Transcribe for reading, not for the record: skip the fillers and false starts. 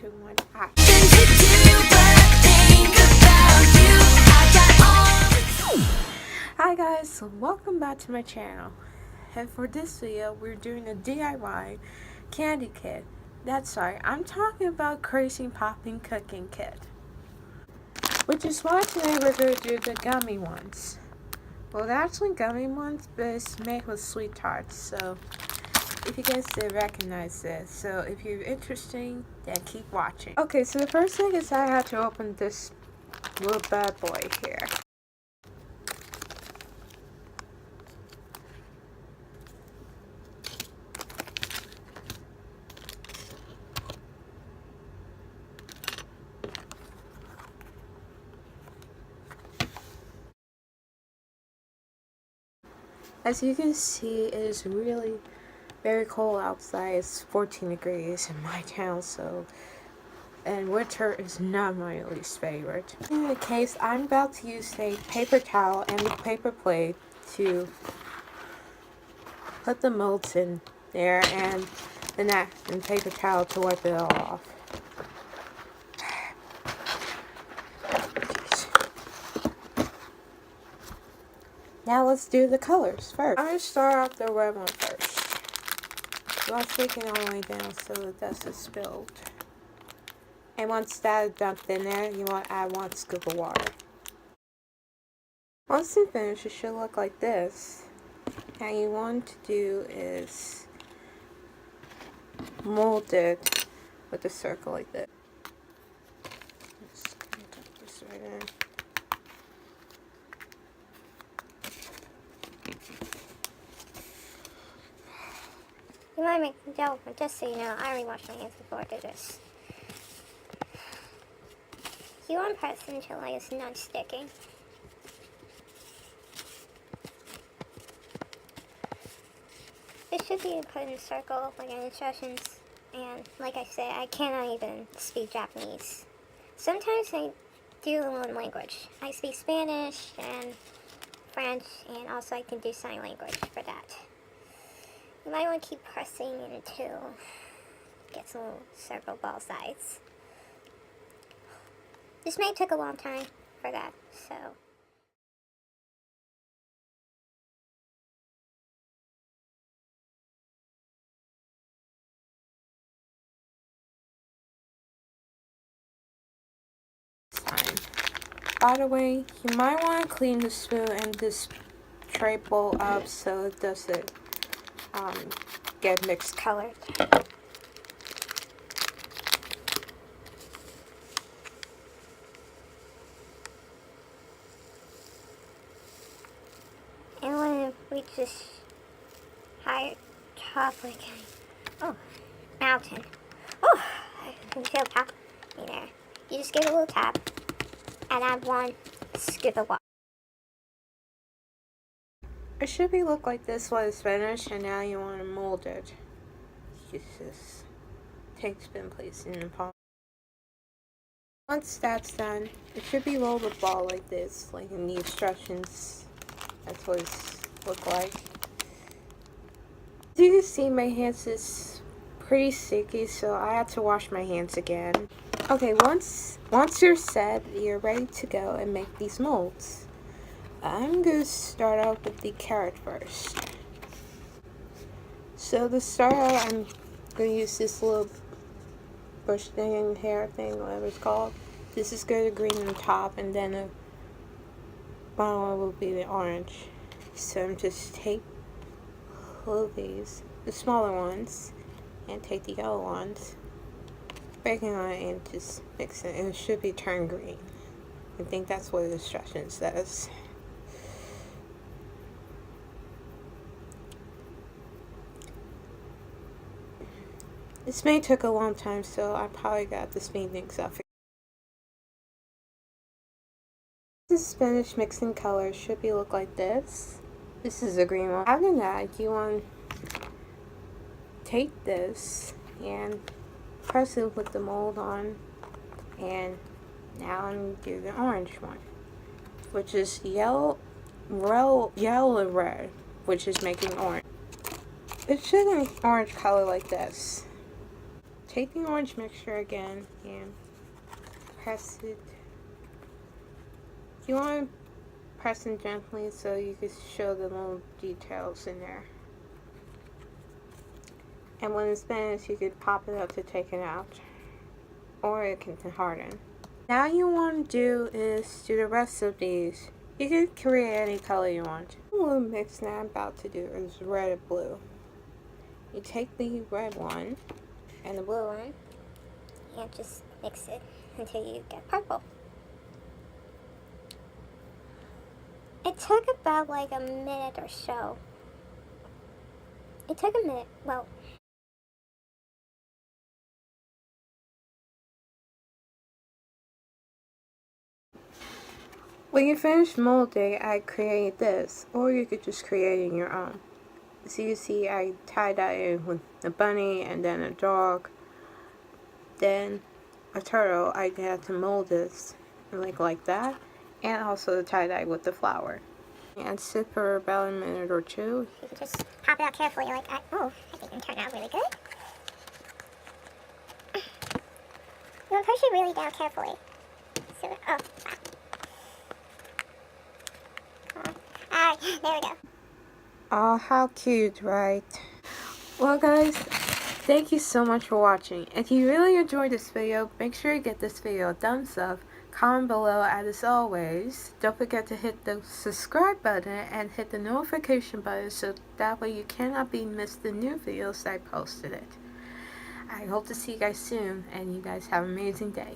2, 1, action. Hi guys, so welcome back to my channel. And for this video, we're doing a DIY candy kit. That's right, I'm talking about Kracie Poppin Cookin kit. Which is why today we're going to do the gummy ones. Well, they're actually gummy ones, but it's made with sweet tarts, so if you guys did recognize this. So if you're interested, then keep watching. Okay, so the first thing is I had to open this little bad boy here. As you can see, it is really very cold outside. It's 14 degrees in my town, and winter is not my least favorite. In the case, I'm about to use a paper towel and a paper plate to put the molds in there, and the napkin paper towel to wipe it all off. Now let's do the colors first. I'm going to start off the red one first. I'll take it all the way down so the dust is spilled. And once that is dumped in there, you want to add 1 scoop of water. Once it's finished, it should look like this. Now you want to do is mold it with a circle like this. Just put this right in. You might make the dough, but just so you know, I already washed my hands before I did this. You want to press it until it's not sticking. It should be put in a circle like in instructions, and like I said, I cannot even speak Japanese. Sometimes I do one language. I speak Spanish and French, and also I can do sign language for that. You might want to keep pressing it until it gets a little circle ball size. This may take a long time for that, so. By the way, you might want to clean the spoon and this tray bowl up so it doesn't get mixed colored. And when we just higher top like mountain. Oh, I can feel tap in there. You just give it a little tap and add 1 scoop of water. It should be look like this when it's finished, and now you want to mold it. You just take spin place in the palm. Once that's done, it should be rolled a ball like this, like in the instructions. That's what it's look like. As you can see, my hands is pretty sticky, so I have to wash my hands again. Okay, once you're set, you're ready to go and make these molds. I'm going to start out with the carrot first. So to start out, I'm going to use this little bush thing, hair thing, whatever it's called. This is going to green on top, and then the bottom one will be the orange. So I'm just take all of these, the smaller ones, and take the yellow ones, breaking on it and just mix it, and it should be turned green. I think that's what the instruction says. This may took a long time, so I probably got the speed things up. This is finished mixing colors. Should be look like this. This is a green one. After that, you want to take this and press it with the mold on, and now I'm going to do the orange one, which is yellow and red, which is making orange. It should be orange color like this. take the orange mixture again and press it. You want to press it gently so you can show the little details in there. And when it's finished, you could pop it up to take it out, or it can harden. Now you want to do is do the rest of these. You can create any color you want. The blue mix that I'm about to do is red and blue. You take the red one and the blue one And just mix it until you get purple. It took about like a minute or so. It took a minute, well, when you finish molding, I create this, or you could just create in your own. So you see I tie-dye with a bunny and then a dog, then a turtle. I had to mold this like that, and also the tie-dye with the flower. And sit for about a minute or two. you can just pop it out carefully like that. Oh, I think it turned out really good. You want to push it really down carefully. So, Alright, there we go. Oh, how cute, right? Well guys, thank you so much for watching. If you really enjoyed this video, make sure you get this video a thumbs up, comment below, and as always, don't forget to hit the subscribe button and hit the notification button so that way you cannot be missed the new videos that I posted it. I hope to see you guys soon, and you guys have an amazing day.